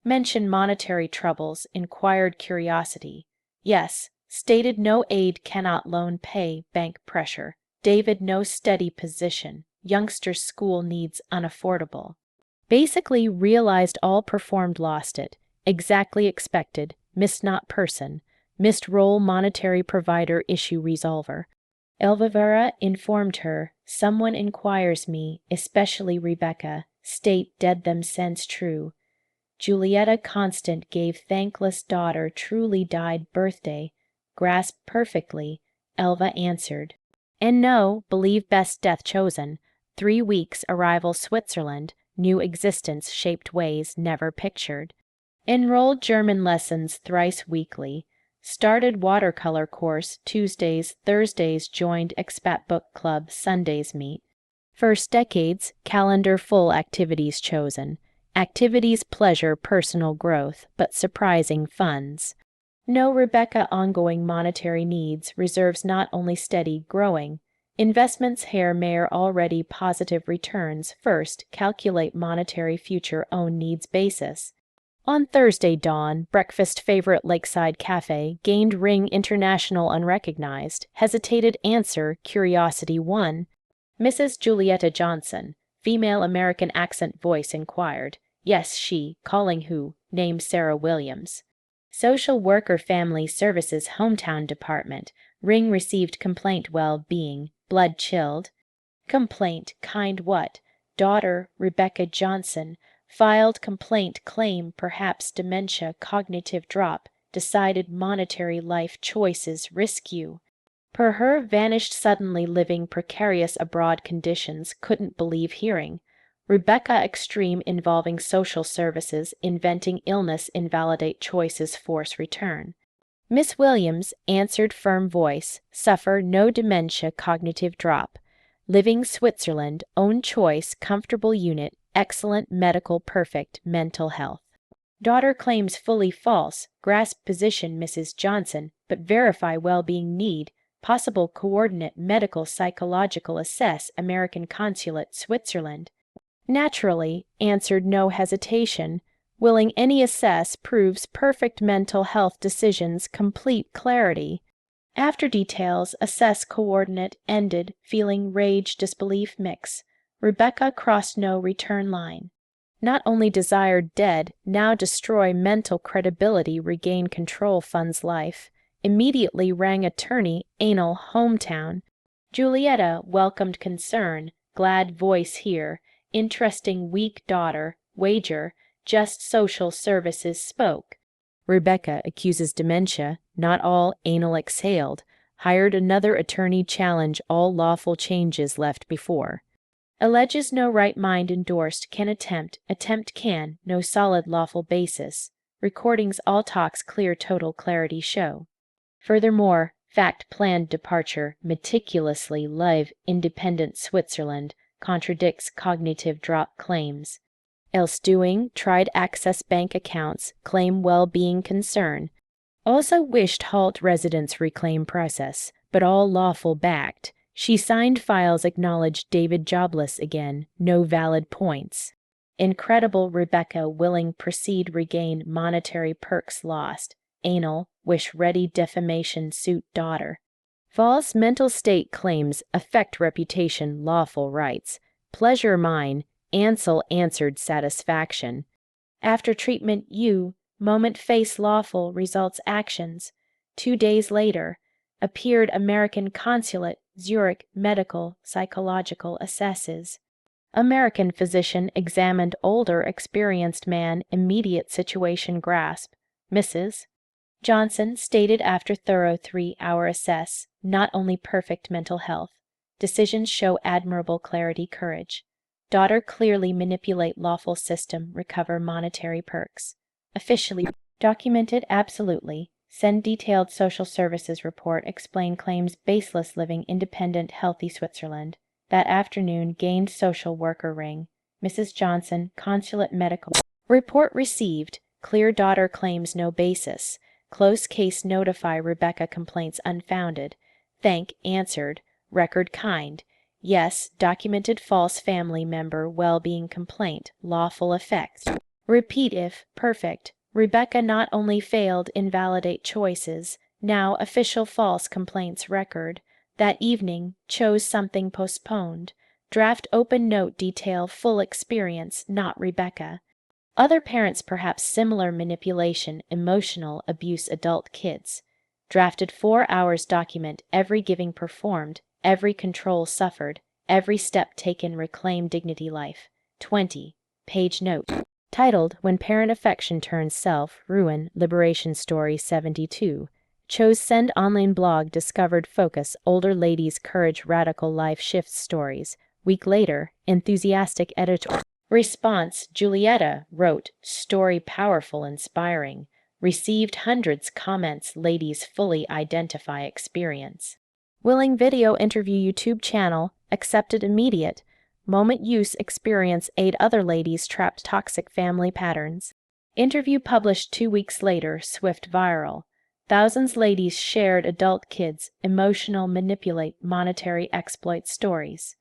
Mention monetary troubles, inquired curiosity. Yes, stated no aid cannot loan pay, bank pressure. David no steady position, youngster's school needs unaffordable. Basically realized all performed lost it, exactly expected, missed not person, missed role monetary provider issue resolver. Elvira informed her, someone inquires me, especially Rebecca, state dead them sense true. Julietta Constant gave thankless daughter truly died birthday, grasped perfectly, Elva answered. And no, believe best death chosen, 3 weeks arrival Switzerland, new existence shaped ways never pictured. Enrolled German lessons thrice weekly, started watercolor course Tuesdays, Thursdays joined expat book club, Sundays meet. First decades, calendar full activities chosen. Activities pleasure personal growth, but surprising funds. No Rebecca ongoing monetary needs, reserves not only steady, growing. Investments Herr Mayor already positive returns, first calculate monetary future own needs basis. On Thursday dawn, breakfast favorite Lakeside Cafe gained ring international unrecognized, hesitated answer, curiosity won. Mrs. Julietta Johnson, female American accent voice inquired. Yes, she, calling who, named Sarah Williams. Social worker family services hometown department, ring received complaint well-being, blood chilled. Complaint, kind what? Daughter, Rebecca Johnson, filed complaint claim perhaps dementia cognitive drop, decided monetary life choices risk you. Per her vanished suddenly living precarious abroad conditions couldn't believe hearing. Rebecca extreme involving social services inventing illness invalidate choices force return. Miss Williams answered firm voice, suffer no dementia cognitive drop. Living Switzerland, own choice, comfortable unit, excellent medical perfect mental health. Daughter claims fully false, grasp position Mrs. Johnson, but verify well-being need, possible coordinate medical psychological assess American consulate Switzerland. Naturally, answered no hesitation, willing any assess proves perfect mental health decisions complete clarity. After details, assess coordinate, ended, feeling rage, disbelief mix. Rebecca crossed no return line. Not only desired dead, now destroy mental credibility, regain control funds life. Immediately rang attorney, anal, hometown. Julietta welcomed concern, glad voice here, interesting weak daughter, wager, just social services spoke. Rebecca accuses dementia, not all anal exhaled, hired another attorney challenge all lawful changes left before. Alleges no right mind endorsed can attempt can, no solid lawful basis. Recordings all talks clear total clarity show. Furthermore, fact planned departure, meticulously live independent Switzerland, contradicts cognitive drop claims. Else doing, tried access bank accounts, claim well-being concern. Also wished halt residence reclaim process, but all lawful backed. She signed files acknowledged David jobless again, no valid points. Incredible Rebecca willing proceed regain monetary perks lost. Anal, wish ready defamation suit daughter. False mental state claims affect reputation lawful rights. Pleasure mine, Ansel answered satisfaction. After treatment you, moment face lawful results actions. 2 days later, appeared American consulate, Zurich medical, psychological assesses. American physician examined older experienced man immediate situation grasp. Mrs. Johnson stated after thorough 3-hour assess, not only perfect mental health. Decisions show admirable clarity courage. Daughter clearly manipulate lawful system, recover monetary perks. Officially documented absolutely. Send detailed social services report, explain claims baseless living independent healthy Switzerland. That afternoon gained social worker ring. Mrs. Johnson, consulate medical. Report received. Clear daughter claims no basis. Close case notify Rebecca complaints unfounded. Thank answered. Record kind. Yes, documented false family member well-being complaint, lawful effects. Repeat if, perfect. Rebecca not only failed invalidate choices, now official false complaints record. That evening, chose something postponed. Draft open note detail full experience, not Rebecca. Other parents perhaps similar manipulation, emotional abuse adult kids. Drafted 4 hours document every giving performed, every control suffered, every step taken reclaim dignity life. 20. Page note. Titled When Parent Affection Turns Self, Ruin, Liberation Story 72. Chose send online blog discovered focus older ladies courage radical life shifts stories. Week later, enthusiastic editor. Response, Julietta wrote, story powerful, inspiring. Received hundreds comments ladies fully identify experience. Willing video interview YouTube channel, accepted immediate. Moment use experience aid other ladies trapped toxic family patterns. Interview published 2 weeks later, swift viral. Thousands ladies shared adult kids, emotional manipulate monetary exploit stories.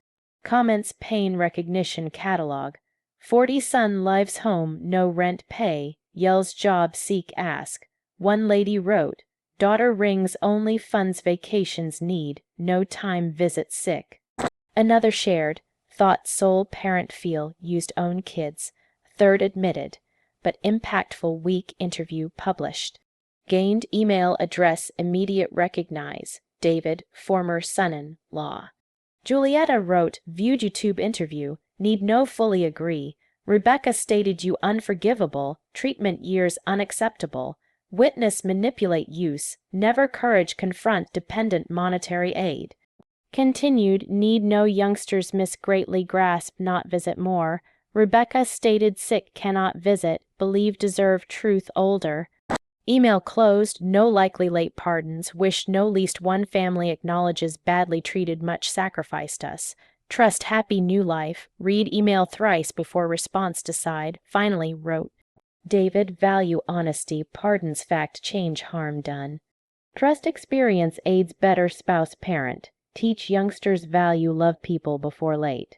Comments pain recognition catalog. 40 son lives home, no rent pay, yells job seek ask. One lady wrote, daughter rings only funds vacations need, no time visit sick. Another shared, thought sole parent feel used own kids. Third admitted, but impactful week interview published. Gained email address immediate recognize, David, former son-in-law. Julietta wrote, viewed YouTube interview, need no fully agree. Rebecca stated you unforgivable, treatment years unacceptable. Witness manipulate use, never courage confront dependent monetary aid. Continued, need no youngsters miss greatly grasp not visit more. Rebecca stated sick cannot visit, believe deserve truth older. Email closed, no likely late pardons, wish no least one family acknowledges badly treated much sacrificed us. Trust happy new life, read email thrice before response decide, finally wrote. David, value honesty, pardons fact change harm done. Trust experience aids better spouse parent, teach youngsters value love people before late.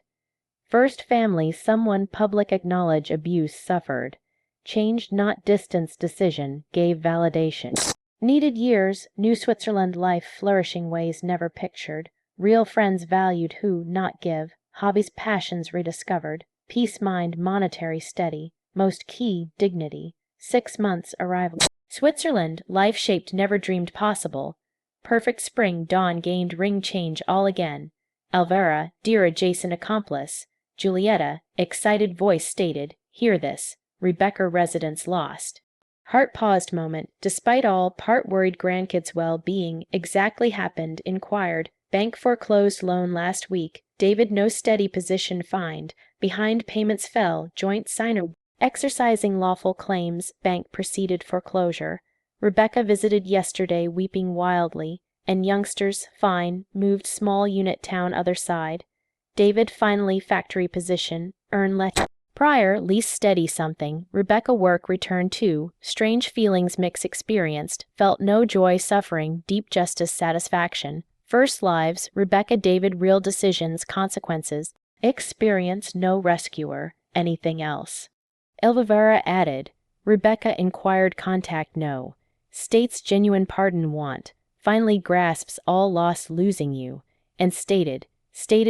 First family someone public acknowledge abuse suffered. Changed not distance decision, gave validation. Needed years, New Switzerland life flourishing ways never pictured. Real friends valued who, not give. Hobbies passions rediscovered. Peace mind monetary steady. Most key, dignity. 6 months arrival. Switzerland, life shaped never dreamed possible. Perfect spring dawn gained ring change all again. Alvera, dear adjacent accomplice. Julietta, excited voice stated, hear this. Rebecca residence lost. Heart paused moment, despite all, part worried grandkids' well-being, exactly happened, inquired, bank foreclosed loan last week, David no steady position find, behind payments fell, joint signer, exercising lawful claims, bank proceeded foreclosure. Rebecca visited yesterday weeping wildly, and youngsters, fine, moved small unit town other side. David finally factory position, earn let. Prior, least steady something, Rebecca work returned to, strange feelings mix experienced, felt no joy suffering, deep justice satisfaction. First lives, Rebecca David real decisions consequences, experience no rescuer, anything else. Elvira added, Rebecca inquired contact no, states genuine pardon want, finally grasps all loss losing you, and stated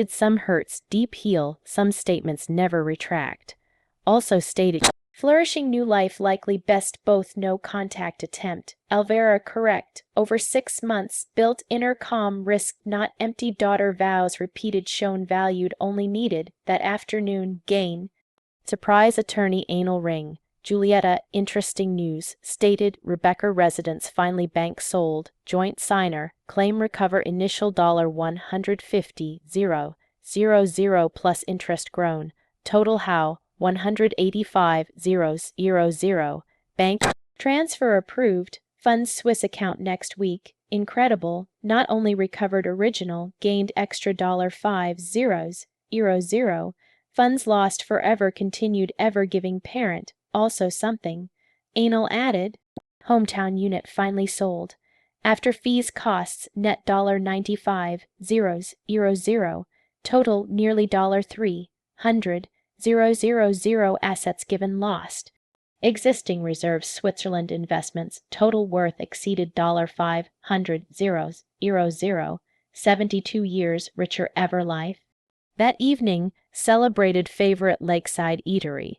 some hurts deep heal, some statements never retract. Also stated, flourishing new life likely best both no contact attempt. Alvera correct, over 6 months, built inner calm risked not empty daughter vows repeated shown valued only needed, that afternoon, gain. Surprise attorney anal ring. Julietta, interesting news, stated Rebecca residence finally bank sold, joint signer, claim recover initial $150,000 plus interest grown, total how, 185,000, bank, transfer approved, funds Swiss account next week, incredible, not only recovered original, gained extra $5,000, funds lost forever continued ever giving parent, also something. Anal added, hometown unit finally sold. After fees costs net $95,000, total nearly $300,000 assets given lost. Existing reserves Switzerland investments total worth exceeded $500,000, 72 years richer ever life. That evening, celebrated favorite lakeside eatery.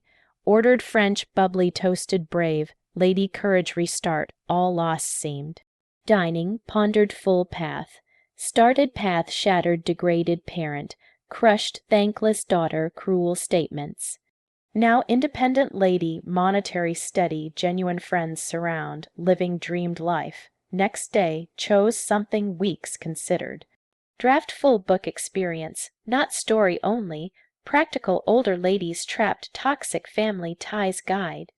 Ordered French bubbly toasted brave, lady courage restart, all lost seemed. Dining, pondered full path. Started path shattered degraded parent, crushed thankless daughter cruel statements. Now independent lady, monetary steady, genuine friends surround, living dreamed life. Next day, chose something weeks considered. Draft full book experience, not story only, practical older ladies trapped toxic family ties guide.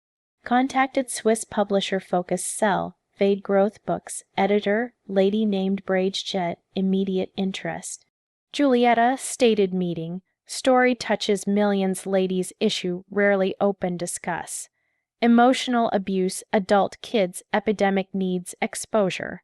Contacted Swiss publisher focus sell, fade growth books, editor, lady named Braidjet, immediate interest. Julietta, stated meeting, story touches millions ladies issue rarely open discuss. Emotional abuse, adult kids, epidemic needs, exposure.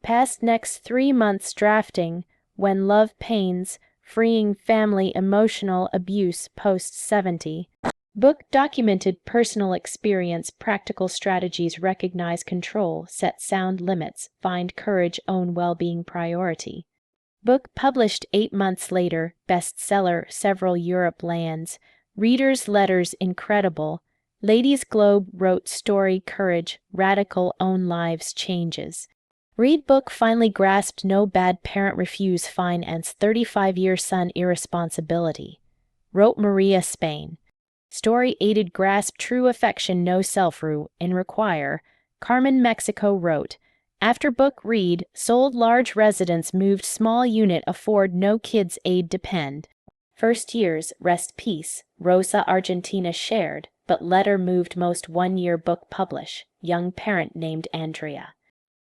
Past next 3 months drafting, when love pains, freeing family emotional abuse post 70. Book documented personal experience, practical strategies, recognize control, set sound limits, find courage, own well-being priority. Book published 8 months later, bestseller, several Europe lands. Readers' letters incredible. Ladies' Globe wrote story, courage, radical own lives changes. Read book finally grasped no bad parent refuse finance 35-year son irresponsibility. Wrote Maria, Spain. Story aided grasp true affection no self-rue in require. Carmen, Mexico wrote. After book read, sold large residence moved small unit afford no kids aid depend. First years, rest peace, Rosa, Argentina shared, but letter moved most 1 year book publish, young parent named Andrea.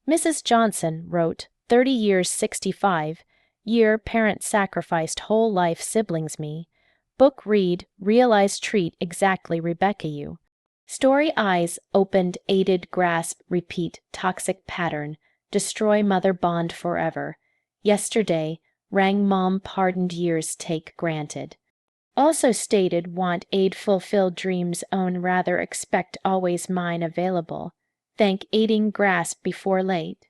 Mrs. Johnson wrote, 30 years 65, year parent sacrificed whole life siblings me. Book read, realize treat exactly Rebecca you. Story eyes opened, aided, grasp, repeat, toxic pattern, destroy mother bond forever. Yesterday, rang mom pardoned years take granted. Also stated want aid fulfilled dreams own rather expect always mine available. Thank aiding grasp before late.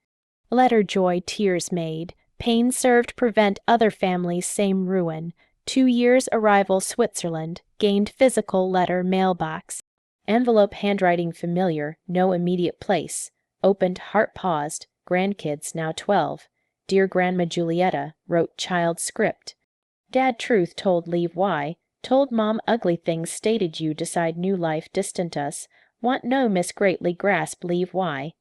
Letter joy tears made, pain served prevent other families same ruin. 2 years arrival Switzerland, gained physical letter mailbox. Envelope handwriting familiar, no immediate place. Opened, heart paused, grandkids now 12. Dear Grandma Julietta, wrote child script. Dad truth told leave why, told mom ugly things stated you decide new life distant us, want no miss greatly grasp leave why.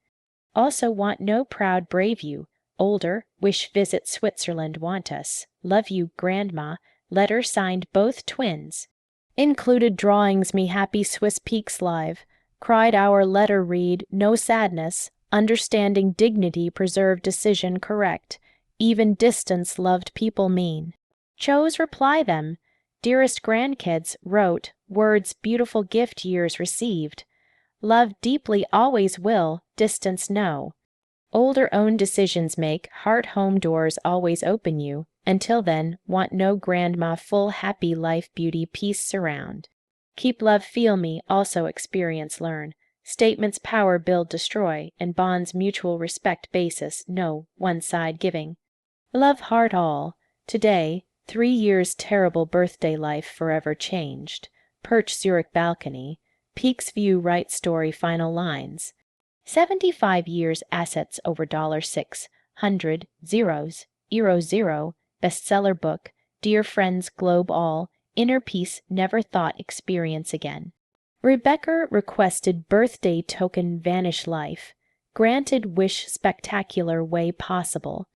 Also want no proud brave you, older, wish visit Switzerland want us, love you grandma, letter signed both twins. Included drawings me happy Swiss peaks live, cried our letter read, no sadness, understanding dignity preserved decision correct, even distance loved people mean. Chose reply them, dearest grandkids, wrote, words beautiful gift years received. Love deeply always will, distance no. Older own decisions make, heart home doors always open you. Until then, want no grandma full happy life beauty peace surround. Keep love feel me, also experience learn. Statements power build destroy, and bonds mutual respect basis, no one side giving. Love heart all. Today, 3 years terrible birthday life forever changed. Perch Zurich balcony. Peaks view right story final lines. 75 years assets over $600 zeros, euro zero, bestseller book, dear friends globe all, inner peace never thought experience again. Rebecca requested birthday token vanish life, granted wish spectacular way possible.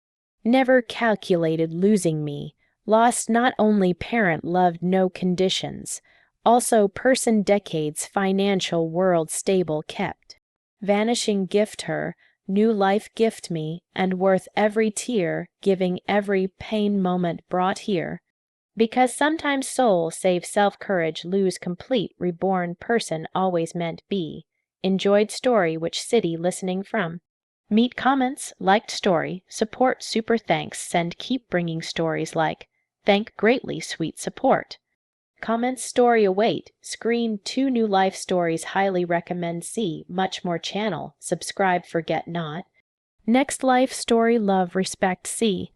Never calculated losing me, lost not only parent loved no conditions, also person decades financial world stable kept. Vanishing gift her, new life gift me, and worth every tear, giving every pain moment brought here. Because sometimes soul, save self-courage, lose complete, reborn person always meant be. Enjoyed story which city listening from. Meet comments, liked story, support super thanks, send keep bringing stories like, thank greatly sweet support. Comments story await, screen 2 new life stories highly recommend see, much more channel, subscribe forget not. Next life story love respect see.